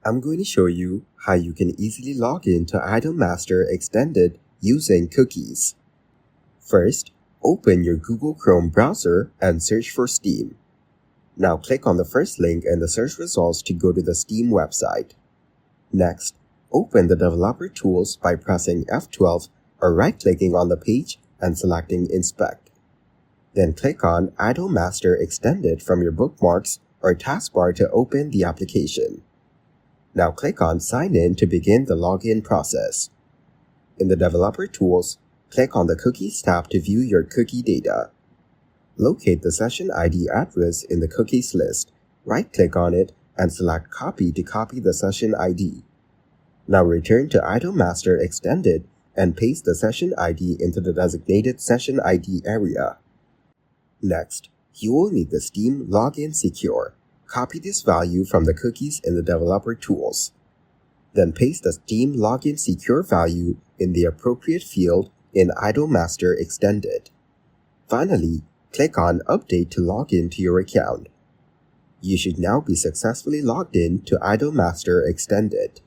I'm going to show you how you can easily log in to HowToMaster Extended using cookies. First, open your Google Chrome browser and search for Steam. Now click on the first link in the search results to go to the Steam website. Next, open the developer tools by pressing F12 or right-clicking on the page and selecting Inspect. Then click on HowToMaster Extended from your bookmarks or taskbar to open the application. Now click on Sign In to begin the login process. In the Developer Tools, click on the Cookies tab to view your cookie data. Locate the session ID address in the cookies list, right-click on it, and select Copy to copy the session ID. Now return to HowToMaster Extended and paste the session ID into the designated session ID area. Next, you will need the Steam Login Secure. Copy this value from the cookies in the Developer Tools. Then paste the Steam Login Secure value in the appropriate field in HowToMaster Extended. Finally, click on Update to log in to your account. You should now be successfully logged in to HowToMaster Extended.